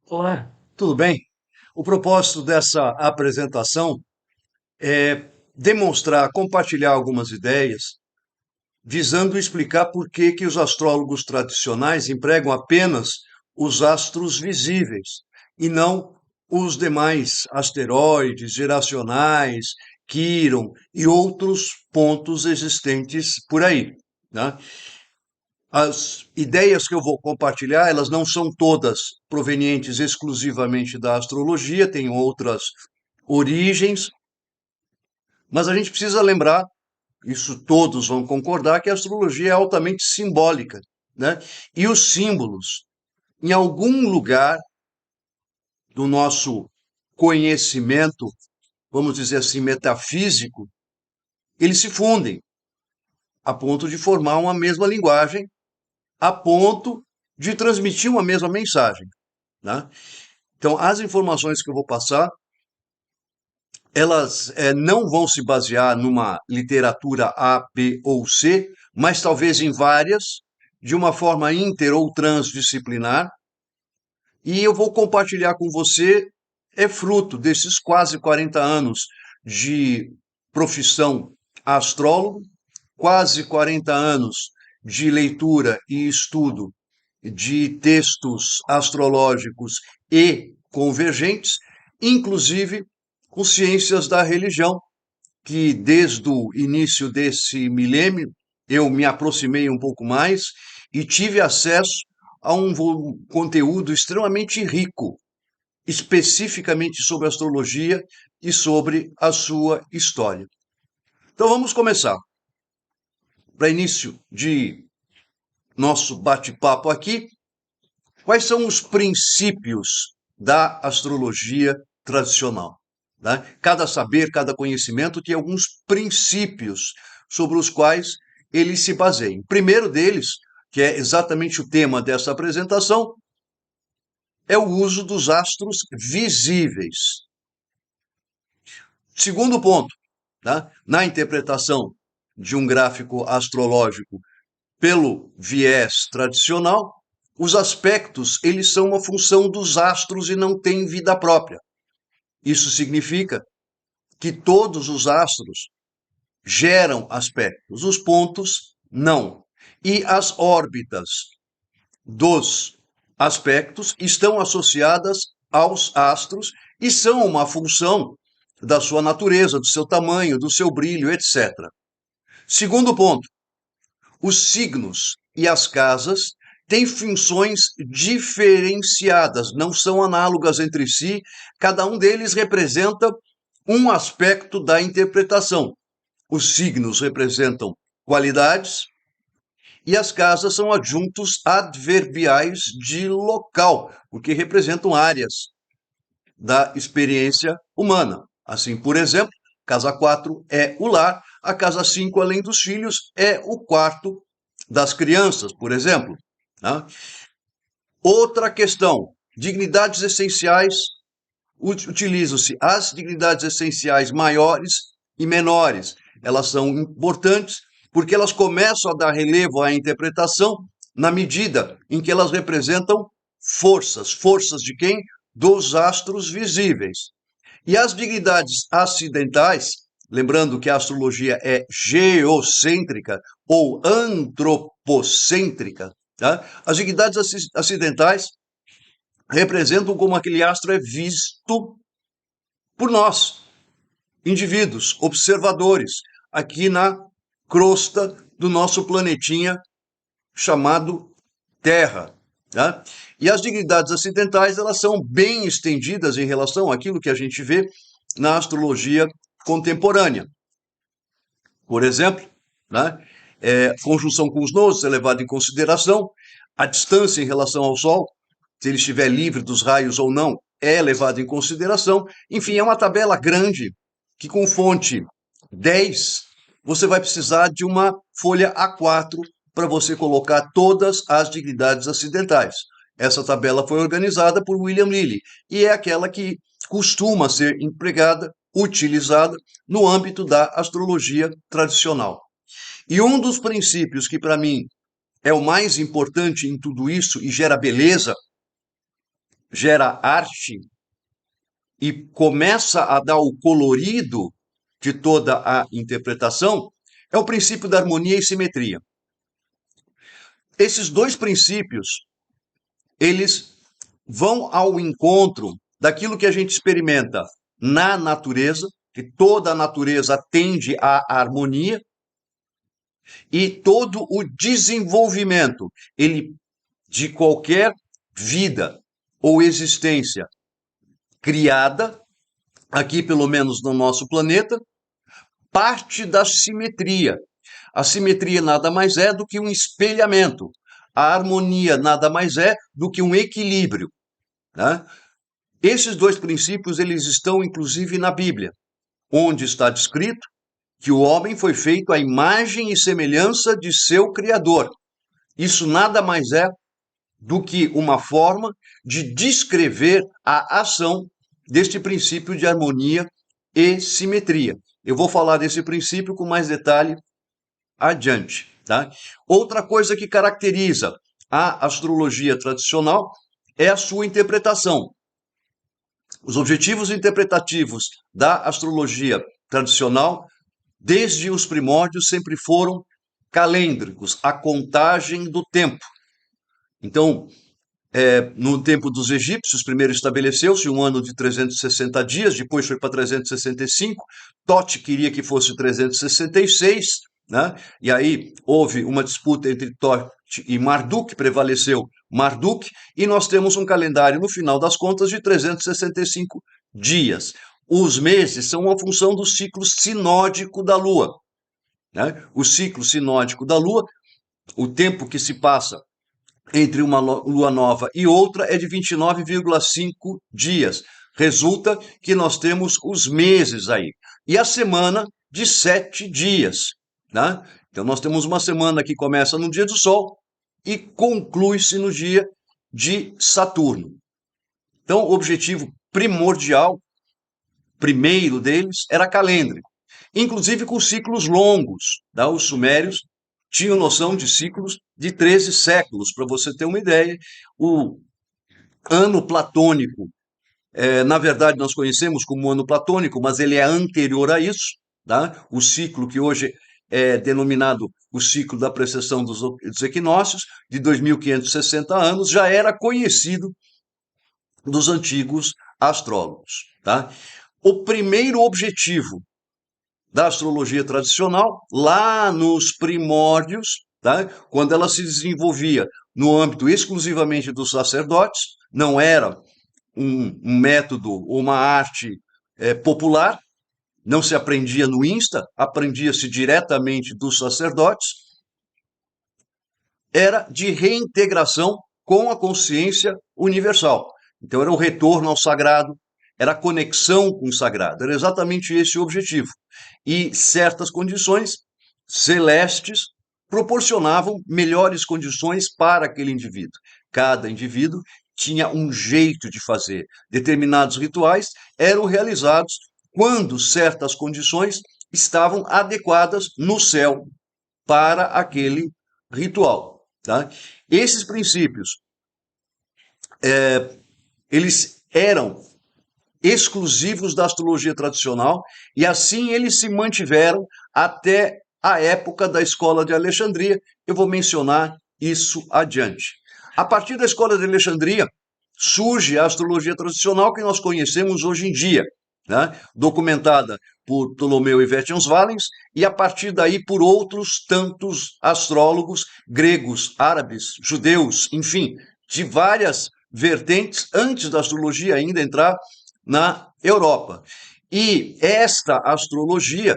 Olá, tudo bem? O propósito dessa apresentação é demonstrar, compartilhar algumas ideias, visando explicar por que que os astrólogos tradicionais empregam apenas os astros visíveis e não os demais asteroides, geracionais, Quíron e outros pontos existentes por aí, né? As ideias que eu vou compartilhar, elas não são todas provenientes exclusivamente da astrologia, têm outras origens, mas a gente precisa lembrar, isso todos vão concordar, que a astrologia é altamente simbólica, né? E os símbolos, em algum lugar do nosso conhecimento, vamos dizer assim, metafísico, eles se fundem a ponto de formar uma mesma linguagem, a ponto de transmitir uma mesma mensagem, né? Então, as informações que eu vou passar, elas não vão se basear numa literatura A, B ou C, mas talvez em várias, de uma forma inter ou transdisciplinar, e eu vou compartilhar com você, é fruto desses quase 40 anos de profissão astrólogo, quase 40 anos de leitura e estudo de textos astrológicos e convergentes, inclusive com ciências da religião, que desde o início desse milênio eu me aproximei um pouco mais e tive acesso a um conteúdo extremamente rico, especificamente sobre astrologia e sobre a sua história. Então vamos começar. Para início de nosso bate-papo aqui, quais são os princípios da astrologia tradicional? Né? Cada saber, cada conhecimento tem alguns princípios sobre os quais ele se baseia. O primeiro deles, que é exatamente o tema dessa apresentação, é o uso dos astros visíveis. Segundo ponto, tá? Na interpretação de um gráfico astrológico pelo viés tradicional, os aspectos, eles são uma função dos astros e não têm vida própria. Isso significa que todos os astros geram aspectos, os pontos não. E as órbitas dos aspectos estão associadas aos astros e são uma função da sua natureza, do seu tamanho, do seu brilho, etc. Segundo ponto, os signos e as casas têm funções diferenciadas, não são análogas entre si, cada um deles representa um aspecto da interpretação. Os signos representam qualidades e as casas são adjuntos adverbiais de local, porque representam áreas da experiência humana. Assim, por exemplo, casa 4 é o lar, a casa 5, além dos filhos, é o quarto das crianças, por exemplo. Né? Outra questão, dignidades essenciais, utilizam-se as dignidades essenciais maiores e menores. Elas são importantes porque elas começam a dar relevo à interpretação na medida em que elas representam forças. Forças de quem? Dos astros visíveis. E as dignidades acidentais, lembrando que a astrologia é geocêntrica ou antropocêntrica, tá? As dignidades acidentais representam como aquele astro é visto por nós, indivíduos, observadores, aqui na crosta do nosso planetinha chamado Terra. Tá? E as dignidades acidentais, elas são bem estendidas em relação àquilo que a gente vê na astrologia contemporânea. Por exemplo, né, conjunção com os nodos é levado em consideração, a distância em relação ao Sol, se ele estiver livre dos raios ou não, é levado em consideração. Enfim, é uma tabela grande que com fonte 10 você vai precisar de uma folha A4 para você colocar todas as dignidades acidentais. Essa tabela foi organizada por William Lilly e é aquela que costuma ser empregada, utilizada no âmbito da astrologia tradicional. E um dos princípios que para mim é o mais importante em tudo isso e gera beleza, gera arte e começa a dar o colorido de toda a interpretação, é o princípio da harmonia e simetria. Esses dois princípios, eles vão ao encontro daquilo que a gente experimenta na natureza, que toda a natureza tende à harmonia, e todo o desenvolvimento de qualquer vida ou existência criada, aqui pelo menos no nosso planeta, parte da simetria. A simetria nada mais é do que um espelhamento. A harmonia nada mais é do que um equilíbrio, né? Esses dois princípios, eles estão inclusive na Bíblia, onde está descrito que o homem foi feito à imagem e semelhança de seu Criador. Isso nada mais é do que uma forma de descrever a ação deste princípio de harmonia e simetria. Eu vou falar desse princípio com mais detalhe adiante, tá? Outra coisa que caracteriza a astrologia tradicional é a sua interpretação. Os objetivos interpretativos da astrologia tradicional, desde os primórdios, sempre foram calêndricos, a contagem do tempo. Então, no tempo dos egípcios, primeiro estabeleceu-se um ano de 360 dias, depois foi para 365, Tote queria que fosse 366, né? E aí houve uma disputa entre Tote e Marduk, prevaleceu Marduk, e nós temos um calendário, no final das contas, de 365 dias. Os meses são uma função do ciclo sinódico da Lua, né? O ciclo sinódico da Lua, o tempo que se passa entre uma lua nova e outra é de 29,5 dias. Resulta que nós temos os meses aí. E a semana de 7 dias, né? Então nós temos uma semana que começa no dia do Sol e conclui-se no dia de Saturno. Então o objetivo primordial, primeiro deles, era calêndrico, inclusive com ciclos longos, tá? Os sumérios tinham noção de ciclos de 13 séculos. Para você ter uma ideia, o ano platônico, na verdade nós conhecemos como ano platônico, mas ele é anterior a isso, tá? O ciclo que hoje é denominado o ciclo da precessão dos equinócios, de 2.560 anos, já era conhecido dos antigos astrólogos, tá? O primeiro objetivo da astrologia tradicional, lá nos primórdios, tá? Quando ela se desenvolvia no âmbito exclusivamente dos sacerdotes, não era um método ou uma arte popular, não se aprendia no Insta, aprendia-se diretamente dos sacerdotes, era de reintegração com a consciência universal. Então era o retorno ao sagrado, era a conexão com o sagrado, era exatamente esse o objetivo. E certas condições celestes proporcionavam melhores condições para aquele indivíduo. Cada indivíduo tinha um jeito de fazer. Determinados rituais eram realizados quando certas condições estavam adequadas no céu para aquele ritual, tá? Esses princípios, eles eram exclusivos da astrologia tradicional, e assim eles se mantiveram até a época da Escola de Alexandria. Eu vou mencionar isso adiante. A partir da Escola de Alexandria, surge a astrologia tradicional que nós conhecemos hoje em dia, né? Documentada por Ptolomeu e Vétions Valens, e a partir daí por outros tantos astrólogos gregos, árabes, judeus, enfim, de várias vertentes, antes da astrologia ainda entrar na Europa. E esta astrologia,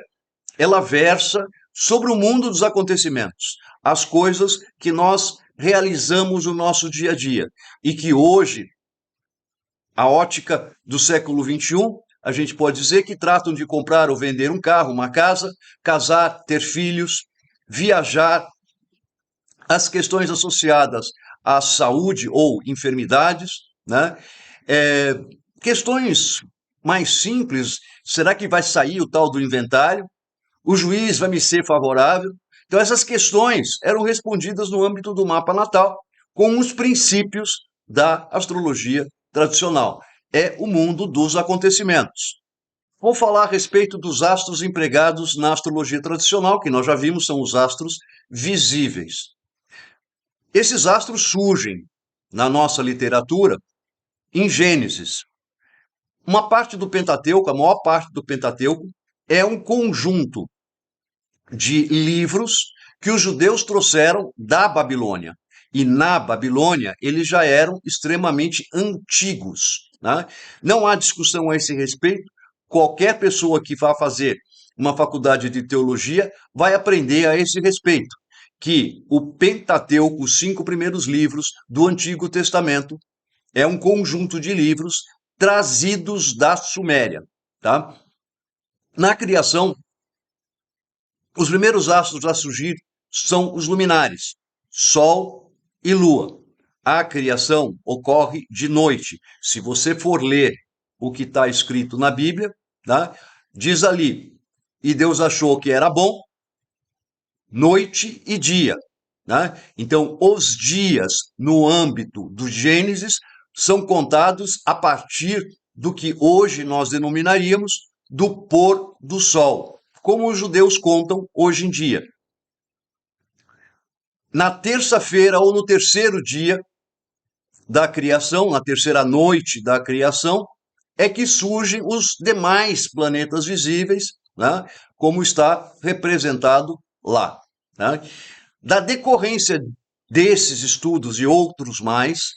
ela versa sobre o mundo dos acontecimentos, as coisas que nós realizamos no nosso dia a dia e que hoje, a ótica do século XXI, a gente pode dizer que tratam de comprar ou vender um carro, uma casa, casar, ter filhos, viajar, as questões associadas à saúde ou enfermidades, né? Questões mais simples, será que vai sair o tal do inventário? O juiz vai me ser favorável? Então essas questões eram respondidas no âmbito do mapa natal, com os princípios da astrologia tradicional. É o mundo dos acontecimentos. Vou falar a respeito dos astros empregados na astrologia tradicional, que nós já vimos são os astros visíveis. Esses astros surgem na nossa literatura em Gênesis. Uma parte do Pentateuco, a maior parte do Pentateuco, é um conjunto de livros que os judeus trouxeram da Babilônia. E na Babilônia eles já eram extremamente antigos, né? Não há discussão a esse respeito. Qualquer pessoa que vá fazer uma faculdade de teologia vai aprender a esse respeito, que o Pentateuco, os 5 primeiros livros do Antigo Testamento, é um conjunto de livros trazidos da Suméria, tá? Na criação, os primeiros astros a surgir são os luminares, Sol e Lua. A criação ocorre de noite. Se você for ler o que está escrito na Bíblia, tá? Diz ali, e Deus achou que era bom, noite e dia. Né? Então, os dias no âmbito do Gênesis são contados a partir do que hoje nós denominaríamos do pôr do sol, como os judeus contam hoje em dia. Na terça-feira ou no terceiro dia da criação, na terceira noite da criação, é que surgem os demais planetas visíveis, né, como está representado lá. Né? Da decorrência desses estudos e outros mais,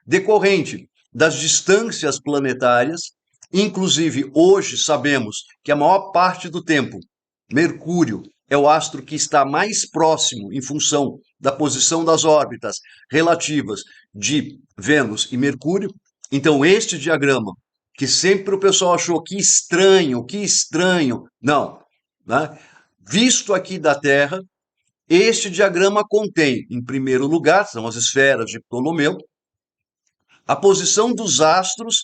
decorrente das distâncias planetárias, inclusive hoje sabemos que a maior parte do tempo, Mercúrio é o astro que está mais próximo em função da posição das órbitas relativas de Vênus e Mercúrio. Então, este diagrama, que sempre o pessoal achou que estranho, não, né? Visto aqui da Terra, este diagrama contém, em primeiro lugar, são as esferas de Ptolomeu, a posição dos astros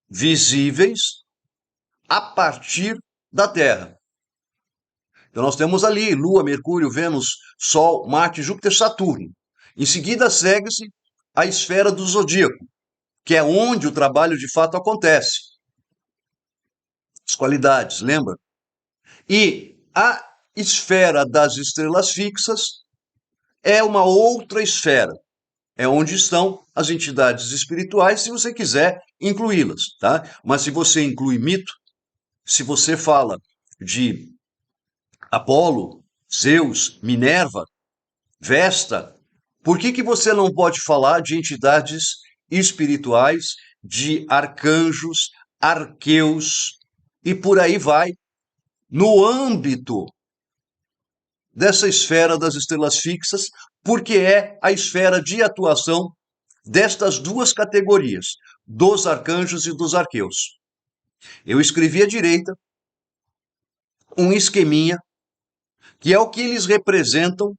visíveis a partir da Terra. Então nós temos ali Lua, Mercúrio, Vênus, Sol, Marte, Júpiter, Saturno. Em seguida segue-se a esfera do zodíaco, que é onde o trabalho de fato acontece. As qualidades, lembra? E a esfera das estrelas fixas é uma outra esfera. É onde estão as entidades espirituais, se você quiser incluí-las, tá? Mas se você inclui mito, se você fala de Apolo, Zeus, Minerva, Vesta, por que você não pode falar de entidades espirituais, de arcanjos, arqueus e por aí vai, no âmbito dessa esfera das estrelas fixas, porque é a esfera de atuação destas duas categorias, dos arcanjos e dos arqueus. Eu escrevi à direita um esqueminha que é o que eles representam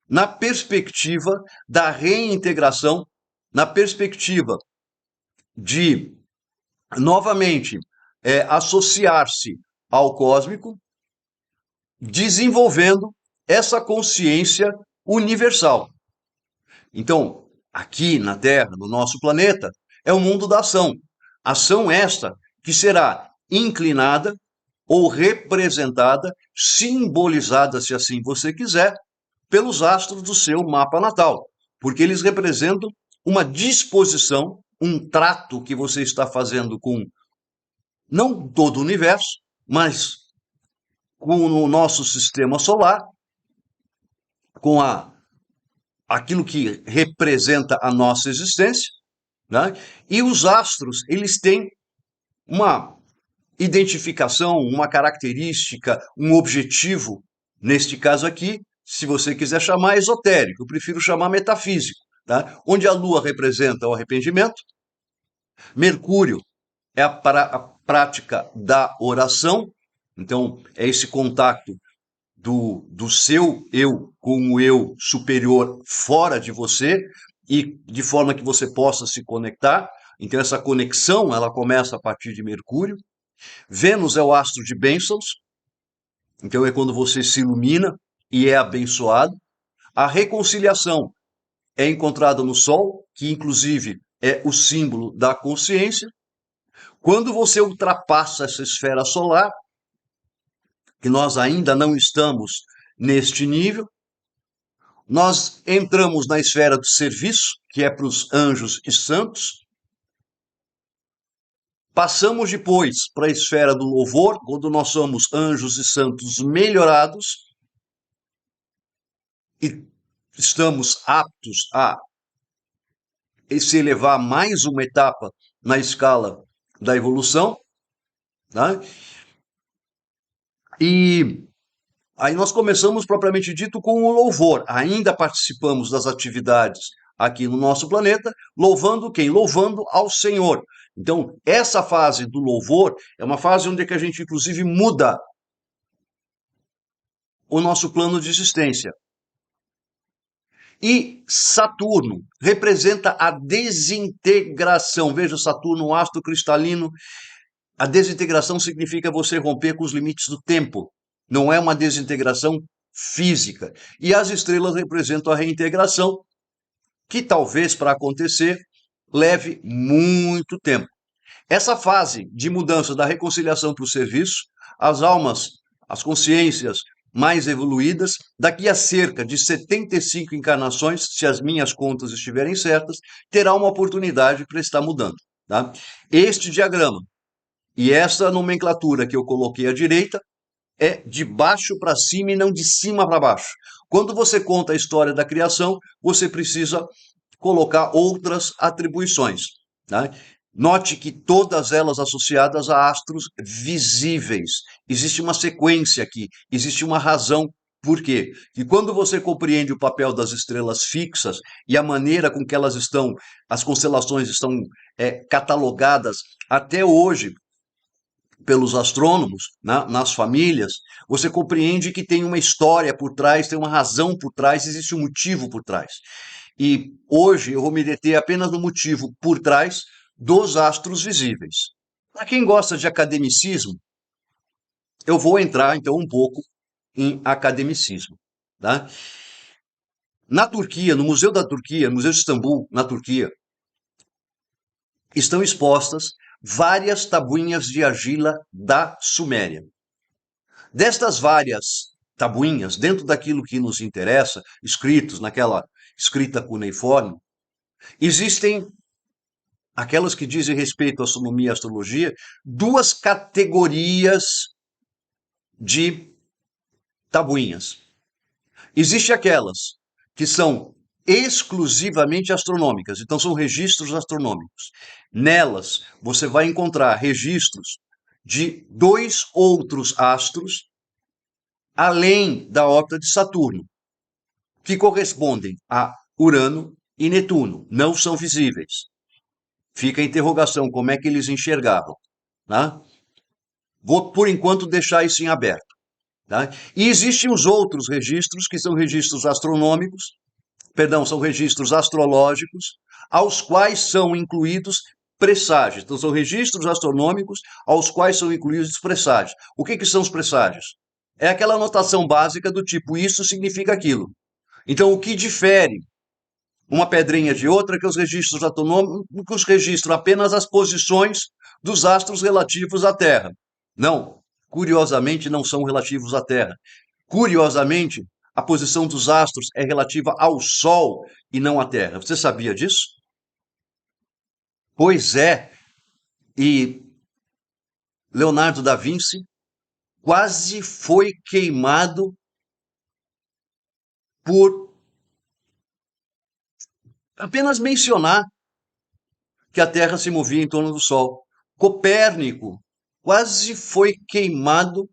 na perspectiva da reintegração, na perspectiva de, novamente, associar-se ao cósmico, desenvolvendo essa consciência universal. Então, aqui na Terra, no nosso planeta, é o mundo da ação. Ação esta que será inclinada ou representada, simbolizada, se assim você quiser, pelos astros do seu mapa natal, porque eles representam uma disposição, um trato que você está fazendo com não todo o universo, mas com o nosso sistema solar, com aquilo que representa a nossa existência, né? E os astros, eles têm uma identificação, uma característica, um objetivo, neste caso aqui, se você quiser chamar esotérico, eu prefiro chamar metafísico, tá? Onde a Lua representa o arrependimento, Mercúrio é a prática da oração, então é esse contato do seu eu com o eu superior fora de você e de forma que você possa se conectar. Então essa conexão ela começa a partir de Mercúrio. Vênus é o astro de bênçãos, então é quando você se ilumina e é abençoado. A reconciliação é encontrada no Sol, que inclusive é o símbolo da consciência. Quando você ultrapassa essa esfera solar, que nós ainda não estamos neste nível, nós entramos na esfera do serviço, que é para os anjos e santos. Passamos depois para a esfera do louvor, quando nós somos anjos e santos melhorados e estamos aptos a se elevar mais uma etapa na escala da evolução, né? E aí nós começamos, propriamente dito, com o louvor. Ainda participamos das atividades aqui no nosso planeta, louvando quem? Louvando ao Senhor. Então, essa fase do louvor é uma fase onde que a gente, inclusive, muda o nosso plano de existência. E Saturno representa a desintegração. Veja, Saturno, um astro cristalino. A desintegração significa você romper com os limites do tempo. Não é uma desintegração física. E as estrelas representam a reintegração, que talvez para acontecer leve muito tempo. Essa fase de mudança da reconciliação para o serviço, as almas, as consciências mais evoluídas, daqui a cerca de 75 encarnações, se as minhas contas estiverem certas, terá uma oportunidade para estar mudando. Tá? Este diagrama e essa nomenclatura que eu coloquei à direita é de baixo para cima e não de cima para baixo. Quando você conta a história da criação, você precisa colocar outras atribuições. Tá? Note que todas elas associadas a astros visíveis. Existe uma sequência aqui, existe uma razão. Por quê? E quando você compreende o papel das estrelas fixas e a maneira com que elas estão, as constelações estão catalogadas até hoje pelos astrônomos, nas famílias, você compreende que tem uma história por trás, tem uma razão por trás, existe um motivo por trás. E hoje eu vou me deter apenas no motivo por trás dos astros visíveis. Para quem gosta de academicismo, eu vou entrar então um pouco em academicismo. Tá? Na Turquia, no Museu da Turquia, no Museu de Istambul, na Turquia, estão expostas várias tabuinhas de argila da Suméria. Destas várias tabuinhas, dentro daquilo que nos interessa, escritos naquela escrita cuneiforme, existem aquelas que dizem respeito à astronomia e astrologia, duas categorias de tabuinhas. Existem aquelas que são exclusivamente astronômicas, então são registros astronômicos. Nelas você vai encontrar registros de dois outros astros, além da órbita de Saturno, que correspondem a Urano e Netuno, não são visíveis. Fica a interrogação, como é que eles enxergavam? Tá? Vou, por enquanto, deixar isso em aberto. Tá? E existem os outros registros, que são registros astronômicos, perdão, são registros astrológicos, aos quais são incluídos presságios. Então, são registros astronômicos aos quais são incluídos presságios. O que são os presságios? É aquela anotação básica do tipo, isso significa aquilo. Então, o que difere uma pedrinha de outra é que os registros astronômicos registram apenas as posições dos astros relativos à Terra. Não, curiosamente, não são relativos à Terra. Curiosamente, a posição dos astros é relativa ao Sol e não à Terra. Você sabia disso? Pois é. E Leonardo da Vinci quase foi queimado por apenas mencionar que a Terra se movia em torno do Sol. Copérnico quase foi queimado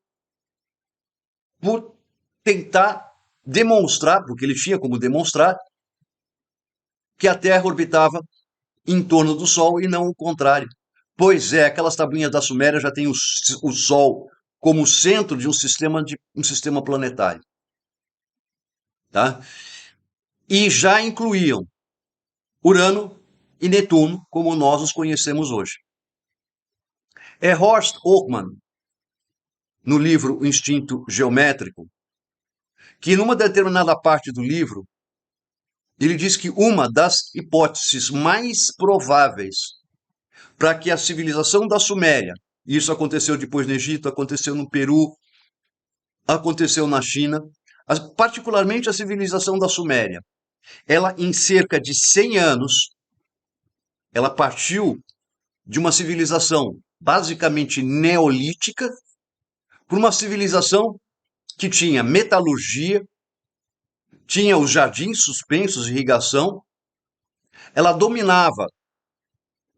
por tentar demonstrar, porque ele tinha como demonstrar, que a Terra orbitava em torno do Sol e não o contrário. Pois é, aquelas tabuinhas da Suméria já têm o Sol como centro de um sistema planetário. Tá? E já incluíam Urano e Netuno, como nós os conhecemos hoje. É Horst Ockmann, no livro O Instinto Geométrico, que numa determinada parte do livro, Ele diz que uma das hipóteses mais prováveis para que a civilização da Suméria, isso aconteceu depois no Egito, aconteceu no Peru, aconteceu na China, particularmente a civilização da Suméria, ela em cerca de 100 anos, ela partiu de uma civilização basicamente neolítica para uma civilização que tinha metalurgia, tinha os jardins suspensos, irrigação, ela dominava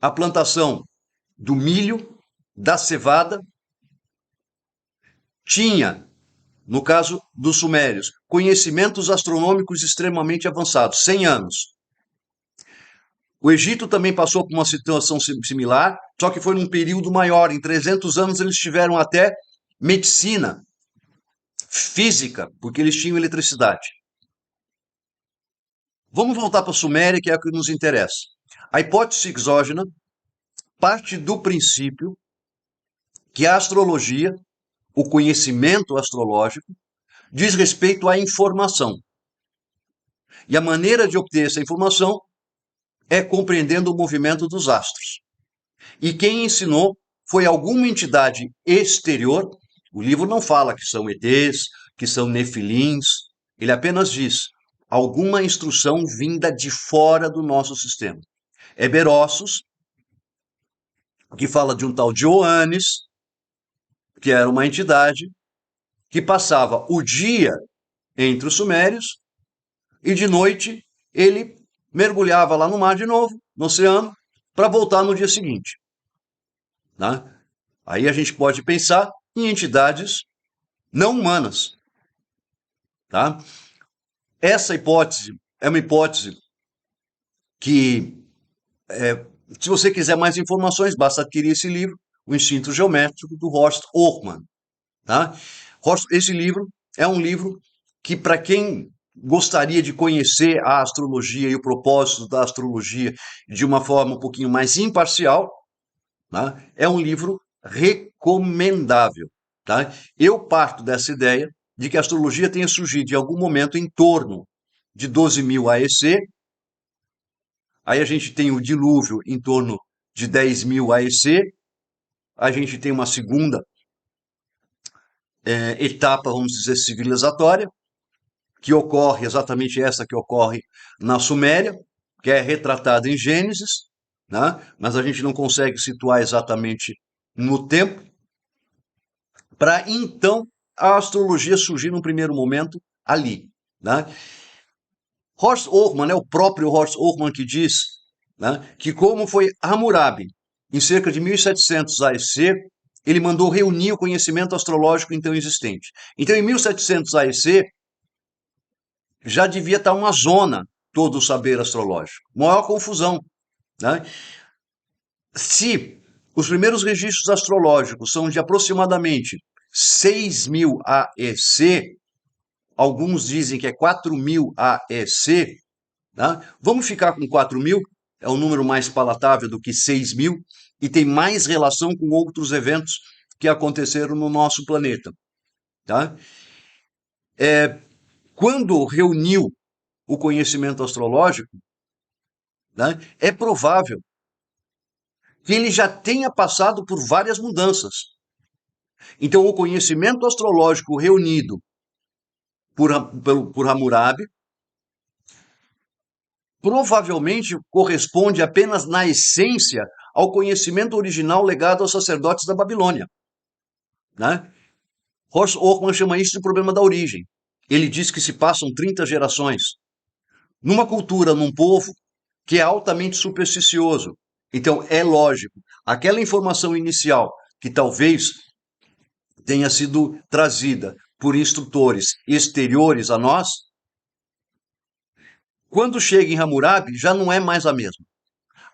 a plantação do milho, da cevada, tinha, no caso dos sumérios, conhecimentos astronômicos extremamente avançados, 100 anos. O Egito também passou por uma situação similar, só que foi num período maior. Em 300 anos eles tiveram até medicina, física, porque eles tinham eletricidade. Vamos voltar para a Suméria, que é o que nos interessa. A hipótese exógena parte do princípio que a astrologia, o conhecimento astrológico, diz respeito à informação. E a maneira de obter essa informação é compreendendo o movimento dos astros. E quem ensinou foi alguma entidade exterior. O livro não fala que são ETs, que são nefilins, ele apenas diz alguma instrução vinda de fora do nosso sistema. É Berossos, que fala de um tal de Oannes, que era uma entidade que passava o dia entre os sumérios e de noite ele mergulhava lá no mar de novo, no oceano, para voltar no dia seguinte. Né? Aí a gente pode pensar em entidades não humanas. Tá? Essa hipótese é uma hipótese que, se você quiser mais informações, basta adquirir esse livro, O Instinto Geométrico, do Horst Hochmann. Tá? Esse livro é um livro que, para quem gostaria de conhecer a astrologia e o propósito da astrologia de uma forma um pouquinho mais imparcial, tá? É um livro recomendável. Tá? Eu parto dessa ideia de que a astrologia tenha surgido em algum momento em torno de 12.000 AEC. Aí a gente tem o dilúvio em torno de 10.000 AEC. A gente tem uma segunda etapa, vamos dizer, civilizatória, que ocorre exatamente essa que ocorre na Suméria, que é retratada em Gênesis, né? Mas a gente não consegue situar exatamente no tempo, para então a astrologia surgir num primeiro momento ali. Né? Horst Hochmann, é o próprio Horst Hochmann que diz, né, que como foi Hammurabi, em cerca de 1700 AEC, ele mandou reunir o conhecimento astrológico então existente. Então, em 1700 AEC, já devia estar uma zona todo o saber astrológico. Maior confusão. Né? Se os primeiros registros astrológicos são de aproximadamente 6.000 AEC, alguns dizem que é 4.000 AEC, tá? Vamos ficar com 4.000, é um número mais palatável do que 6.000 e tem mais relação com outros eventos que aconteceram no nosso planeta. Tá? Quando reuniu o conhecimento astrológico, né, é provável que ele já tenha passado por várias mudanças. Então, o conhecimento astrológico reunido por Hammurabi provavelmente corresponde apenas na essência ao conhecimento original legado aos sacerdotes da Babilônia. Né? Horst Hochmann chama isso de problema da origem. Ele diz que se passam 30 gerações numa cultura, num povo que é altamente supersticioso. Então, é lógico, aquela informação inicial que talvez tenha sido trazida por instrutores exteriores a nós, quando chega em Hammurabi, já não é mais a mesma.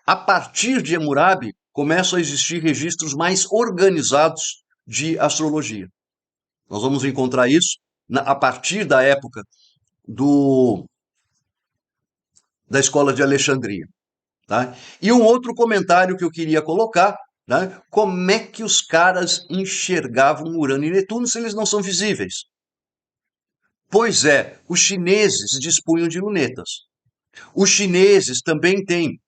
A partir de Hammurabi, começam a existir registros mais organizados de astrologia. Nós vamos encontrar isso a partir da época da escola de Alexandria. Tá? E um outro comentário que eu queria colocar, né? Como é que os caras enxergavam Urano e Netuno se eles não são visíveis? Pois é, os chineses dispunham de lunetas. Os chineses também têm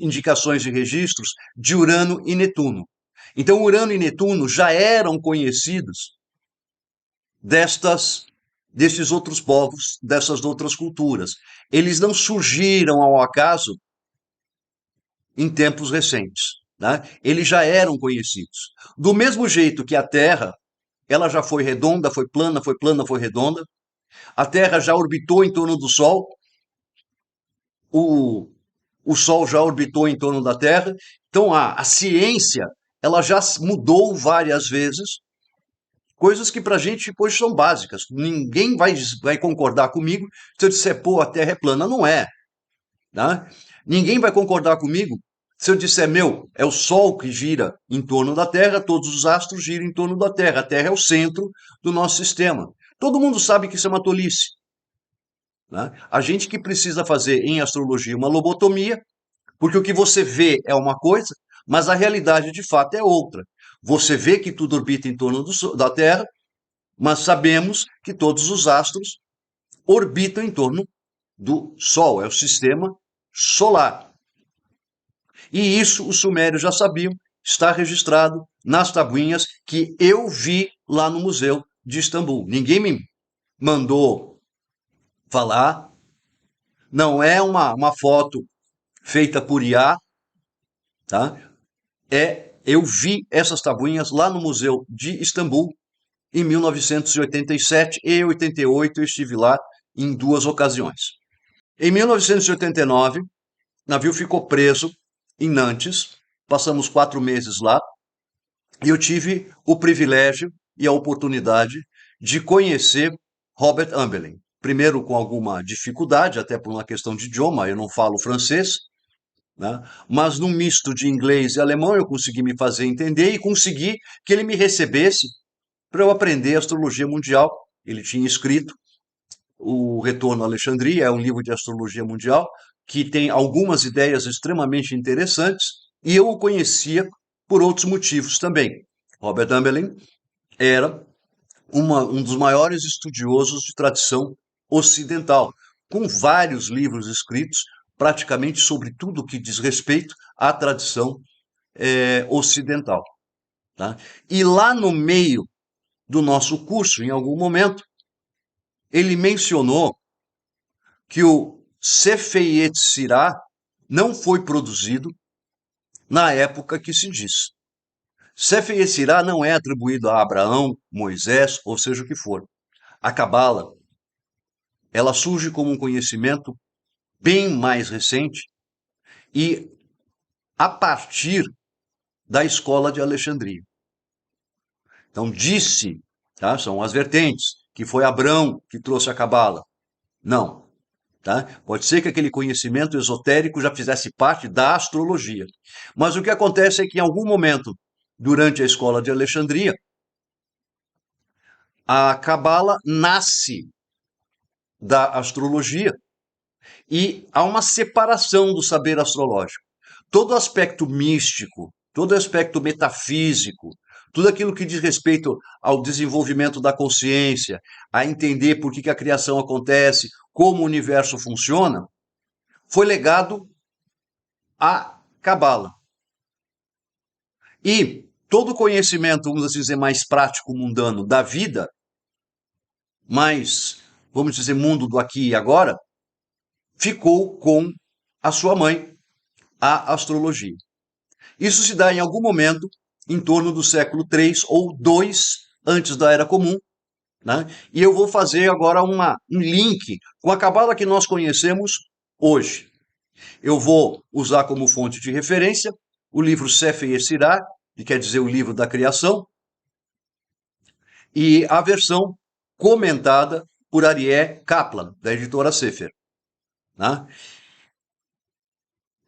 indicações e registros de Urano e Netuno. Então, Urano e Netuno já eram conhecidos desses outros povos, dessas outras culturas. Eles não surgiram ao acaso em tempos recentes. Né? Eles já eram conhecidos. Do mesmo jeito que a Terra, ela já foi redonda, foi plana, foi plana, foi redonda. A Terra já orbitou em torno do Sol. O, o Sol já orbitou em torno da Terra. Então a ciência ela já mudou várias vezes, coisas que para a gente hoje são básicas. Ninguém vai concordar comigo se eu disser, pô, a Terra é plana. Não é. Né? Ninguém vai concordar comigo se eu disser, meu, é o Sol que gira em torno da Terra, todos os astros giram em torno da Terra. A Terra é o centro do nosso sistema. Todo mundo sabe que isso é uma tolice. Né? A gente que precisa fazer em astrologia uma lobotomia, porque o que você vê é uma coisa, mas a realidade de fato é outra. Você vê que tudo orbita em torno da Terra, mas sabemos que todos os astros orbitam em torno do Sol, é o sistema solar. E isso os sumérios já sabiam, está registrado nas tabuinhas que eu vi lá no Museu de Istambul. Ninguém me mandou falar, não é uma foto feita por IA, tá? Eu vi essas tabuinhas lá no Museu de Istambul em 1987 e 88 eu estive lá em duas ocasiões. Em 1989, o navio ficou preso em Nantes, passamos 4 meses lá e eu tive o privilégio e a oportunidade de conhecer Robert Ambelin. Primeiro com alguma dificuldade, até por uma questão de idioma, eu não falo francês, né? Mas num misto de inglês e alemão eu consegui me fazer entender e consegui que ele me recebesse para eu aprender astrologia mundial. Ele tinha escrito o Retorno a Alexandria, é um livro de astrologia mundial que tem algumas ideias extremamente interessantes e eu o conhecia por outros motivos também. Robert Ambelin era um dos maiores estudiosos de tradição ocidental, com vários livros escritos praticamente sobre tudo o que diz respeito à tradição ocidental. Tá? E lá no meio do nosso curso, em algum momento, ele mencionou que o Sefer Yetzirah não foi produzido na época que se diz. Sefer Yetzirah não é atribuído a Abraão, Moisés, ou seja o que for. A Cabala, ela surge como um conhecimento bem mais recente e a partir da escola de Alexandria. Então, disse, tá? São as vertentes, que foi Abrão que trouxe a Cabala. Não. Tá? Pode ser que aquele conhecimento esotérico já fizesse parte da astrologia. Mas o que acontece é que, em algum momento, durante a escola de Alexandria, a Cabala nasce da astrologia e há uma separação do saber astrológico. Todo aspecto místico, todo aspecto metafísico, tudo aquilo que diz respeito ao desenvolvimento da consciência, a entender por que a criação acontece, como o universo funciona, foi legado à Cabala. E todo o conhecimento, vamos assim dizer, mais prático, mundano da vida, mais, vamos dizer, mundo do aqui e agora, ficou com a sua mãe, a astrologia. Isso se dá em algum momento, em torno do século III ou II antes da Era Comum, né? E eu vou fazer agora um link com a Cabala que nós conhecemos hoje. Eu vou usar como fonte de referência o livro Sefer Yetzirah, que quer dizer o livro da criação, e a versão comentada por Arié Kaplan, da editora Sefer. Né?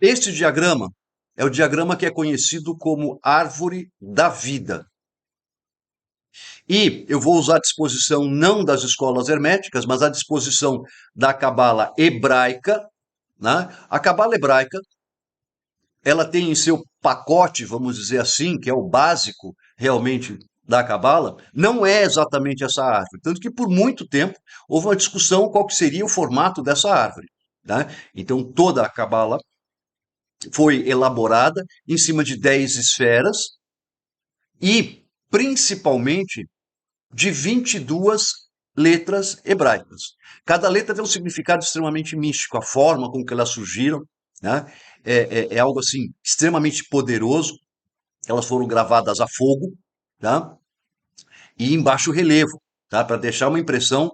Este diagrama é o diagrama que é conhecido como árvore da vida. E eu vou usar a disposição não das escolas herméticas, mas a disposição da Cabala hebraica. Né? A Cabala hebraica ela tem em seu pacote, vamos dizer assim, que é o básico realmente da Cabala não é exatamente essa árvore. Tanto que por muito tempo houve uma discussão qual que seria o formato dessa árvore. Né? Então toda a Cabala foi elaborada em cima de 10 esferas e principalmente de 22 letras hebraicas. Cada letra tem um significado extremamente místico, a forma com que elas surgiram, né? É algo assim extremamente poderoso. Elas foram gravadas a fogo, tá? E em baixo relevo, tá? Para deixar uma impressão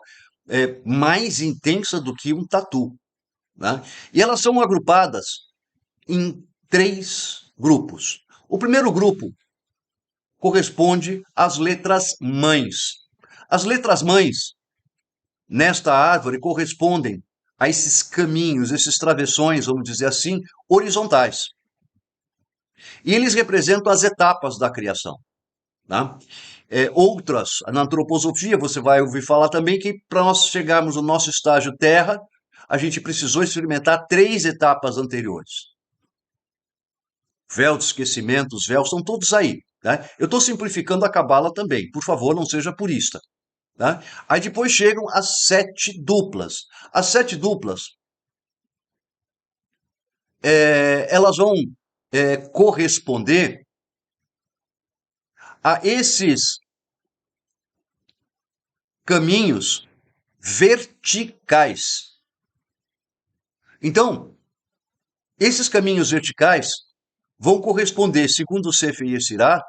mais intensa do que um tatu. Né? E elas são agrupadas em 3 grupos. O primeiro grupo corresponde às letras mães. As letras mães nesta árvore correspondem a esses caminhos, esses travessões, vamos dizer assim, horizontais. E eles representam as etapas da criação. Tá? Outras, na antroposofia, você vai ouvir falar também que para nós chegarmos no nosso estágio Terra, a gente precisou experimentar 3 etapas anteriores. Véu de esquecimento, os véus estão todos aí. Né? Eu estou simplificando a cabala também, por favor, não seja purista. Tá? Aí depois chegam as 7 duplas. As 7 duplas, elas vão corresponder a esses caminhos verticais. Então, esses caminhos verticais vão corresponder, segundo o Sefer Yetzirah,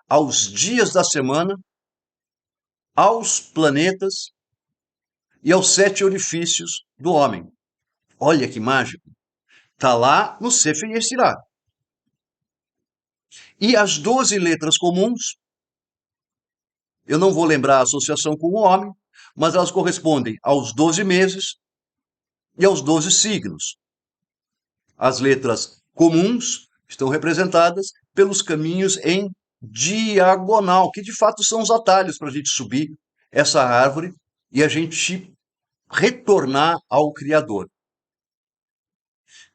aos dias da semana, aos planetas e aos 7 orifícios do homem. Olha que mágico! Está lá no Sefer Yetzirah. E as 12 letras comuns, eu não vou lembrar a associação com o homem, mas elas correspondem aos 12 meses e aos 12 signos. As letras comuns estão representadas pelos caminhos em diagonal, que de fato são os atalhos para a gente subir essa árvore e a gente retornar ao Criador.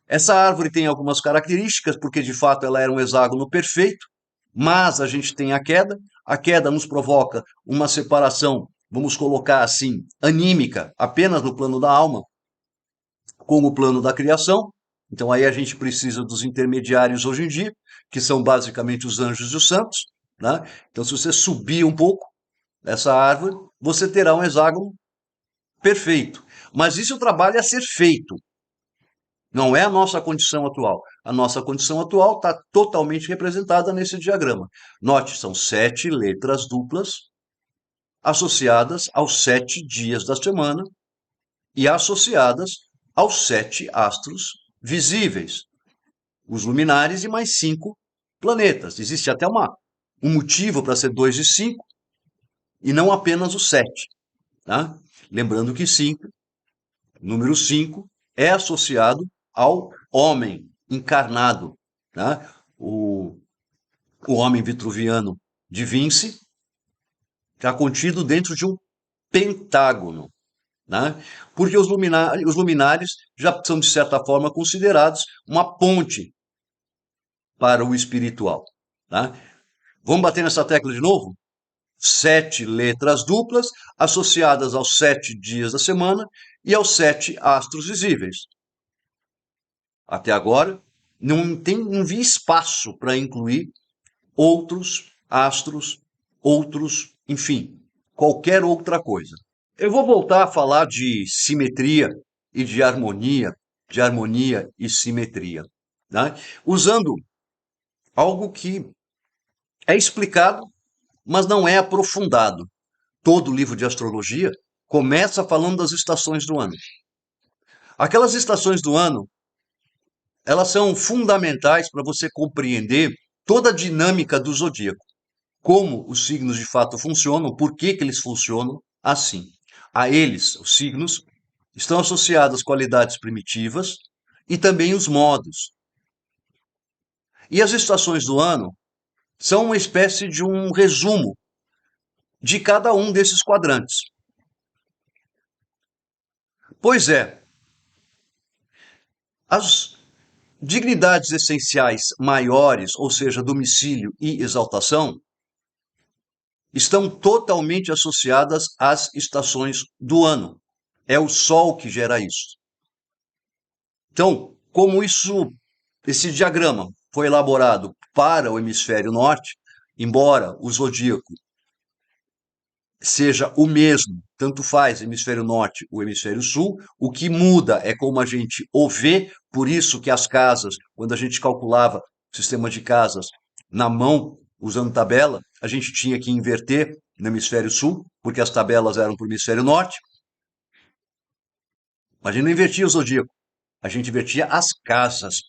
Essa árvore tem algumas características, porque de fato ela era um hexágono perfeito, mas a gente tem a queda nos provoca uma separação, vamos colocar assim, anímica, apenas no plano da alma, com o plano da criação. Então aí a gente precisa dos intermediários hoje em dia, que são basicamente os anjos e os santos. Né? Então se você subir um pouco essa árvore, você terá um hexágono perfeito. Mas isso o trabalho a ser feito. Não é a nossa condição atual. A nossa condição atual está totalmente representada nesse diagrama. Note, são 7 letras duplas associadas aos 7 dias da semana e associadas aos 7 astros visíveis, os luminares e mais 5 planetas. Existe até um motivo para ser 2 e 5 e não apenas o 7. Tá? Lembrando que 5, número 5, é associado ao homem encarnado. Tá? O homem vitruviano de Vinci está contido dentro de um pentágono. Né? Porque os luminares já são, de certa forma, considerados uma ponte para o espiritual. Tá? Vamos bater nessa tecla de novo? 7 letras duplas associadas aos 7 dias da semana e aos 7 astros visíveis. Até agora, não vi espaço para incluir outros astros, enfim, qualquer outra coisa. Eu vou voltar a falar de simetria e de harmonia e simetria, né? Usando algo que é explicado, mas não é aprofundado. Todo livro de astrologia começa falando das estações do ano. Aquelas estações do ano, elas são fundamentais para você compreender toda a dinâmica do zodíaco, como os signos de fato funcionam, por que eles funcionam assim. A eles, os signos, estão associadas qualidades primitivas e também os modos. E as estações do ano são uma espécie de um resumo de cada um desses quadrantes. Pois é, as dignidades essenciais maiores, ou seja, domicílio e exaltação, estão totalmente associadas às estações do ano. É o Sol que gera isso. Então, como esse diagrama foi elaborado para o hemisfério norte, embora o zodíaco seja o mesmo, tanto faz hemisfério norte ou hemisfério sul, o que muda é como a gente o vê, por isso que as casas, quando a gente calculava o sistema de casas na mão, usando tabela, a gente tinha que inverter no hemisfério sul, porque as tabelas eram para o hemisfério norte, mas a gente não invertia o zodíaco, a gente invertia as casas,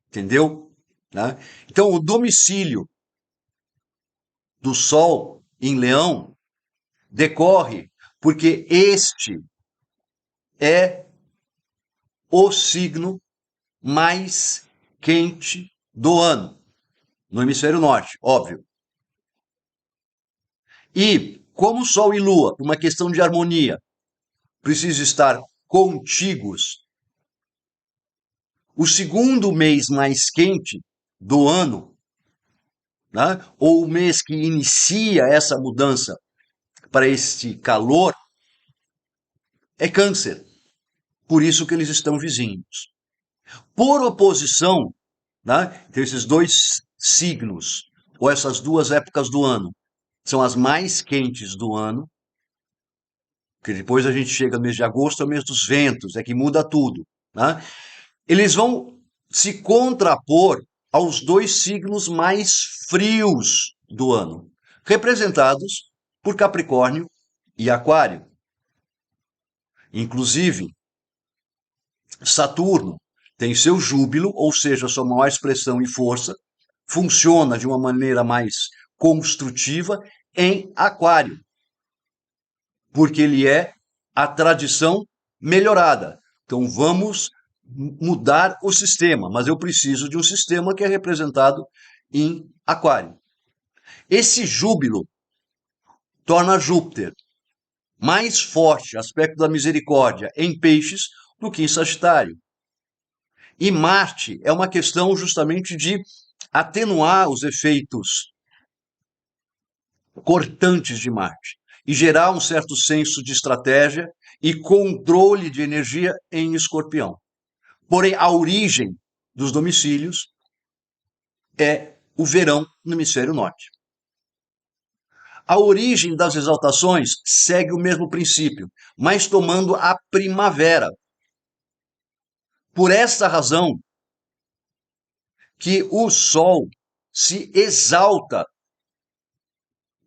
entendeu? Né? Então, o domicílio do Sol em Leão decorre porque este é o signo mais quente do ano, no hemisfério norte, óbvio. E como Sol e Lua, por uma questão de harmonia, precisam estar contíguos, o segundo mês mais quente do ano, né, ou o mês que inicia essa mudança para este calor, é Câncer. Por isso que eles estão vizinhos. Por oposição, né, entre esses dois signos, ou essas duas épocas do ano, são as mais quentes do ano, que depois a gente chega no mês de agosto, é o mês dos ventos, é que muda tudo. Né? Eles vão se contrapor aos dois signos mais frios do ano, representados por Capricórnio e Aquário. Inclusive, Saturno tem seu júbilo, ou seja, sua maior expressão e força, funciona de uma maneira mais construtiva em Aquário, porque ele é a tradição melhorada. Então vamos mudar o sistema, mas eu preciso de um sistema que é representado em Aquário. Esse júbilo torna Júpiter mais forte, aspecto da misericórdia, em Peixes do que em Sagitário. E Marte é uma questão justamente de atenuar os efeitos cortantes de Marte e gerar um certo senso de estratégia e controle de energia em Escorpião. Porém, a origem dos domicílios é o verão no hemisfério norte. A origem das exaltações segue o mesmo princípio, mas tomando a primavera. Por esta razão que o Sol se exalta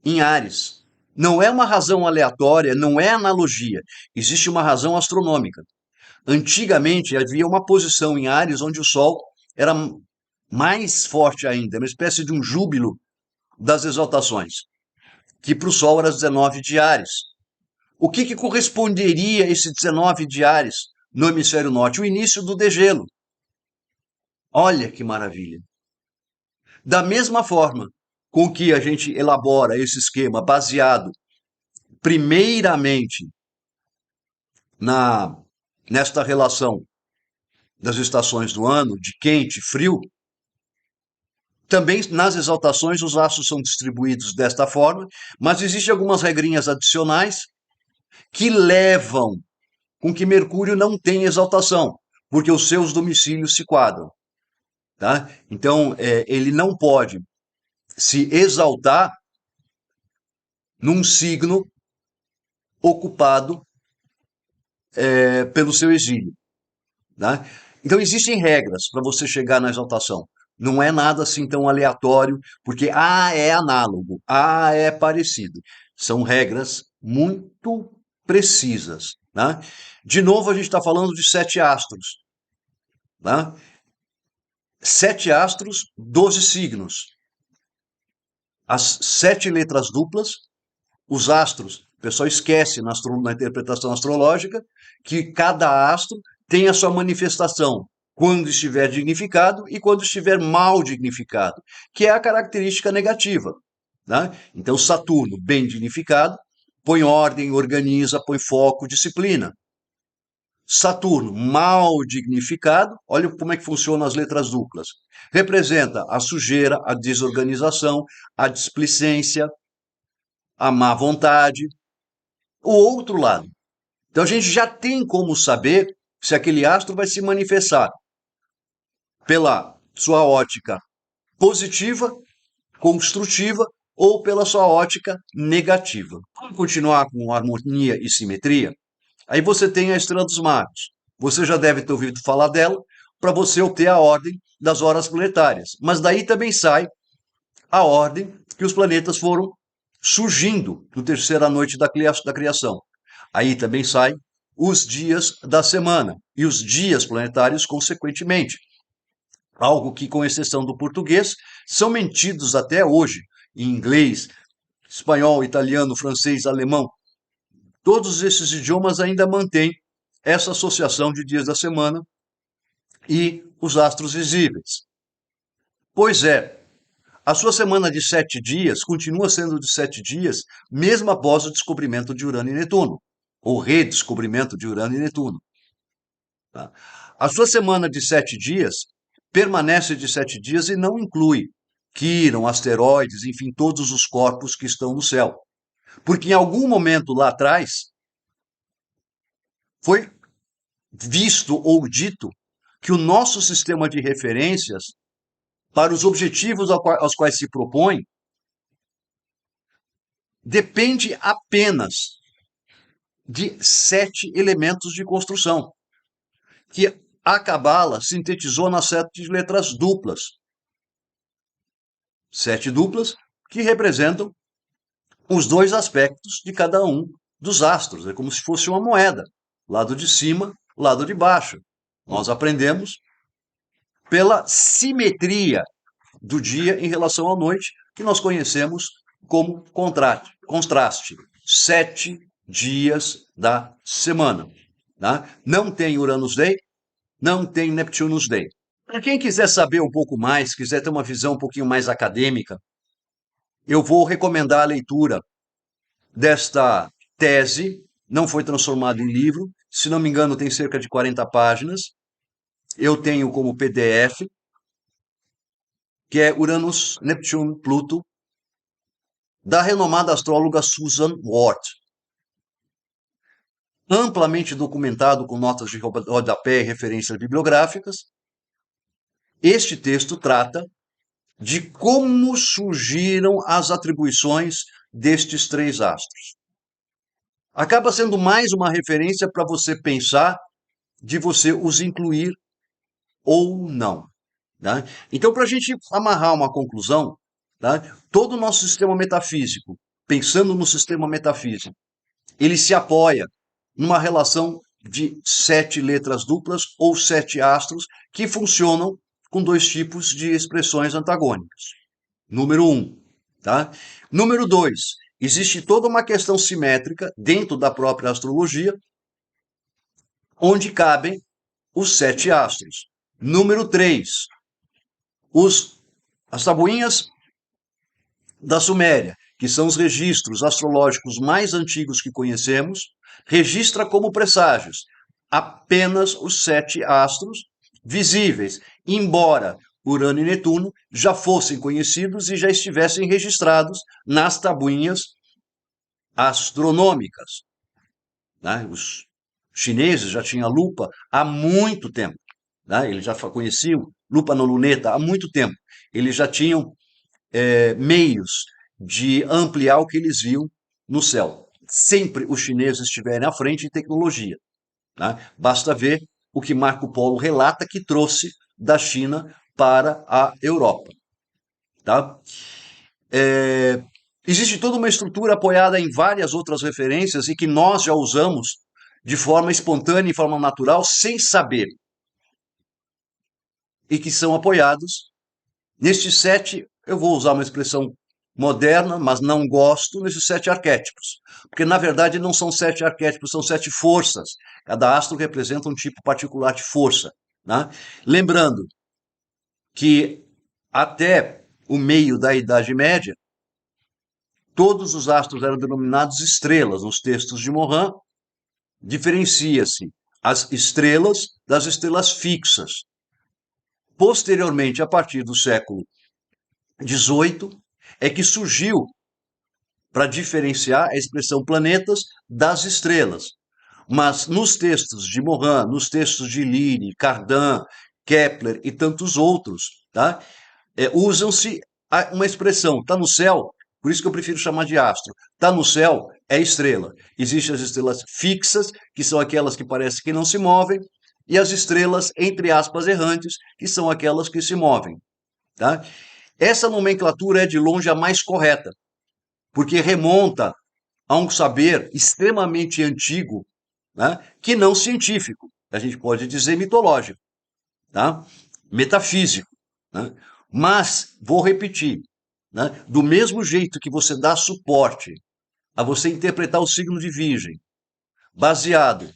em Áries. Não é uma razão aleatória, não é analogia. Existe uma razão astronômica. Antigamente havia uma posição em Áries onde o Sol era mais forte ainda, uma espécie de um júbilo das exaltações, que para o Sol era 19 de Áries. O que corresponderia a esse 19 de Áries no hemisfério norte? O início do degelo. Olha que maravilha! Da mesma forma com que a gente elabora esse esquema baseado primeiramente nesta relação das estações do ano, de quente e frio, também nas exaltações os astros são distribuídos desta forma, mas existem algumas regrinhas adicionais que levam com que Mercúrio não tenha exaltação, porque os seus domicílios se quadram. Tá? Então, ele não pode se exaltar num signo ocupado pelo seu exílio. Tá? Então, existem regras para você chegar na exaltação. Não é nada assim tão aleatório, porque é análogo, é parecido. São regras muito precisas. Tá? De novo, a gente está falando de 7 astros. Tá? 7 astros, 12 signos. As 7 letras duplas, os astros. O pessoal esquece na interpretação astrológica que cada astro tem a sua manifestação quando estiver dignificado e quando estiver mal dignificado, que é a característica negativa. Né? Então, Saturno, bem dignificado, põe ordem, organiza, põe foco, disciplina. Saturno, mal dignificado, olha como é que funcionam as letras duplas. Representa a sujeira, a desorganização, a displicência, a má vontade, o outro lado. Então a gente já tem como saber se aquele astro vai se manifestar pela sua ótica positiva, construtiva ou pela sua ótica negativa. Vamos continuar com harmonia e simetria? Aí você tem a Estrela dos Magos. Você já deve ter ouvido falar dela para você obter a ordem das horas planetárias. Mas daí também sai a ordem que os planetas foram surgindo na terceira noite da criação. Aí também saem os dias da semana e os dias planetários consequentemente. Algo que, com exceção do português, são mentidos até hoje em inglês, espanhol, italiano, francês, alemão. Todos esses idiomas ainda mantêm essa associação de dias da semana e os astros visíveis. Pois é, a sua semana de 7 dias continua sendo de 7 dias, mesmo após o descobrimento de Urano e Netuno, ou redescobrimento de Urano e Netuno. Tá? A sua semana de 7 dias permanece de 7 dias e não inclui Quirón, asteroides, enfim, todos os corpos que estão no céu. Porque em algum momento lá atrás foi visto ou dito que o nosso sistema de referências para os objetivos aos quais se propõe depende apenas de 7 elementos de construção, que a Cabala sintetizou nas 7 letras duplas. 7 duplas que representam os 2 aspectos de cada um dos astros. É como se fosse uma moeda, lado de cima, lado de baixo. Nós aprendemos pela simetria do dia em relação à noite, que nós conhecemos como contraste. 7 dias da semana. Tá? Não tem Uranus Day, não tem Neptunus Day. Para quem quiser saber um pouco mais, quiser ter uma visão um pouquinho mais acadêmica, eu vou recomendar a leitura desta tese, não foi transformado em livro, se não me engano tem cerca de 40 páginas, eu tenho como PDF, que é Uranus, Neptuno, Pluto, da renomada astróloga Susan Ward. Amplamente documentado com notas de rodapé e referências bibliográficas, este texto trata de como surgiram as atribuições destes 3 astros. Acaba sendo mais uma referência para você pensar de você os incluir ou não. Tá? Então, para a gente amarrar uma conclusão, tá? Todo o nosso sistema metafísico, pensando no sistema metafísico, ele se apoia numa relação de 7 letras duplas ou 7 astros que funcionam com 2 tipos de expressões antagônicas. Número 1. Tá? Número 2. Existe toda uma questão simétrica dentro da própria astrologia, onde cabem os 7 astros. Número 3. As tabuinhas da Suméria, que são os registros astrológicos mais antigos que conhecemos, registra como presságios apenas os 7 astros visíveis, embora Urano e Netuno já fossem conhecidos e já estivessem registrados nas tabuinhas astronômicas. Né? Os chineses já tinham lupa há muito tempo. Né? Eles já conheciam lupa na luneta há muito tempo. Eles já tinham meios de ampliar o que eles viam no céu. Sempre os chineses estiverem à frente em tecnologia. Né? Basta ver o que Marco Polo relata que trouxe da China para a Europa. Tá? Existe toda uma estrutura apoiada em várias outras referências e que nós já usamos de forma espontânea e forma natural, sem saber. E que são apoiados nestes 7, eu vou usar uma expressão moderna, mas não gosto, nesses 7 arquétipos. Porque, na verdade, não são 7 arquétipos, são 7 forças. Cada astro representa um tipo particular de força. Né? Lembrando que até o meio da Idade Média, todos os astros eram denominados estrelas. Nos textos de Morin, diferencia-se as estrelas das estrelas fixas. Posteriormente, a partir do século XVIII, é que surgiu para diferenciar a expressão planetas das estrelas. Mas nos textos de Morin, nos textos de Lyry, Cardan, Kepler e tantos outros, tá? Usam-se uma expressão, está no céu, por isso que eu prefiro chamar de astro. Está no céu, é estrela. Existem as estrelas fixas, que são aquelas que parecem que não se movem, e as estrelas, entre aspas, errantes, que são aquelas que se movem. Tá? Essa nomenclatura é de longe a mais correta, porque remonta a um saber extremamente antigo, né, que não científico, a gente pode dizer mitológico, tá? Metafísico. Né? Mas, vou repetir, né, do mesmo jeito que você dá suporte a você interpretar o signo de Virgem, baseado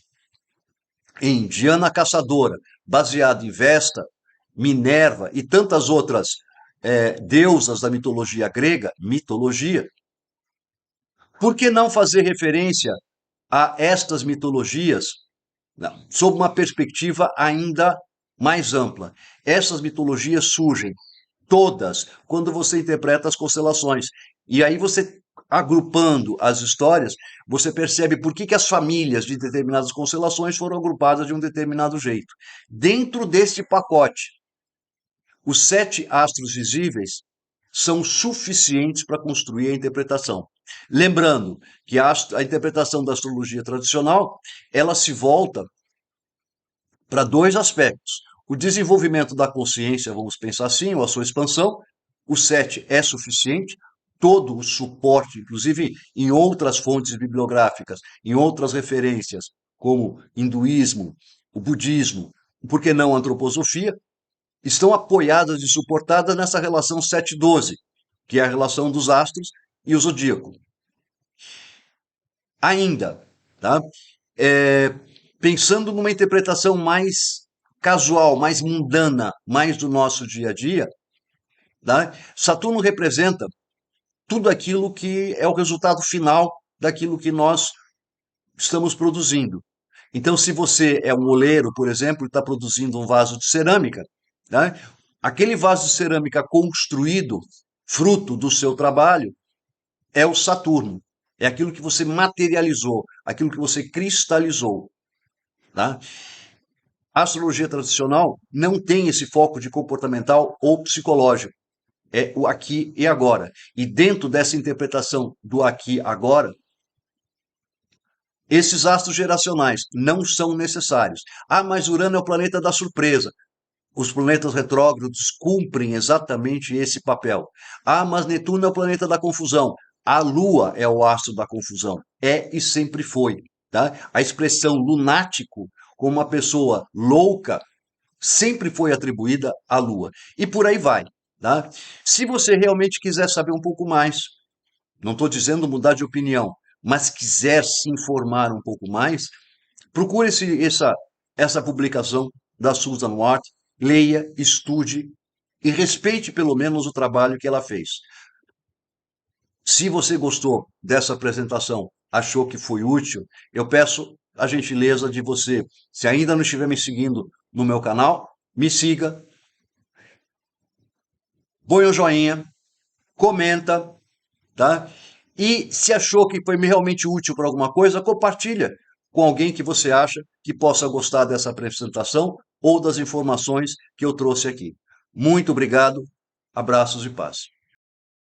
em Diana Caçadora, baseado em Vesta, Minerva e tantas outras deusas da mitologia grega, mitologia, por que não fazer referência a estas mitologias sob uma perspectiva ainda mais ampla? Essas mitologias surgem todas quando você interpreta as constelações. E aí você, agrupando as histórias, você percebe por que as famílias de determinadas constelações foram agrupadas de um determinado jeito. Dentro deste pacote, os 7 astros visíveis são suficientes para construir a interpretação. Lembrando que a interpretação da astrologia tradicional, ela se volta para 2 aspectos. O desenvolvimento da consciência, vamos pensar assim, ou a sua expansão. O 7 é suficiente. Todo o suporte, inclusive em outras fontes bibliográficas, em outras referências, como hinduísmo, o budismo, por que não a antroposofia, estão apoiadas e suportadas nessa relação 7-12, que é a relação dos astros e o zodíaco. Ainda, tá? Pensando numa interpretação mais casual, mais mundana, mais do nosso dia a dia, tá? Saturno representa tudo aquilo que é o resultado final daquilo que nós estamos produzindo. Então, se você é um oleiro, por exemplo, e está produzindo um vaso de cerâmica, tá? Aquele vaso de cerâmica construído, fruto do seu trabalho, é o Saturno. É aquilo que você materializou, aquilo que você cristalizou. Tá? A astrologia tradicional não tem esse foco de comportamental ou psicológico. É o aqui e agora. E dentro dessa interpretação do aqui e agora, esses astros geracionais não são necessários. Ah, mas Urano é o planeta da surpresa. Os planetas retrógrados cumprem exatamente esse papel. Ah, mas Netuno é o planeta da confusão. A Lua é o astro da confusão. É e sempre foi. Tá? A expressão lunático, como uma pessoa louca, sempre foi atribuída à Lua. E por aí vai. Tá? Se você realmente quiser saber um pouco mais, não estou dizendo mudar de opinião, mas quiser se informar um pouco mais, procure essa publicação da Susan Ward, leia, estude e respeite pelo menos o trabalho que ela fez. Se você gostou dessa apresentação, achou que foi útil, eu peço a gentileza de você, se ainda não estiver me seguindo no meu canal, me siga, põe um joinha, comenta, tá? E se achou que foi realmente útil para alguma coisa, compartilha com alguém que você acha que possa gostar dessa apresentação ou das informações que eu trouxe aqui. Muito obrigado, abraços e paz.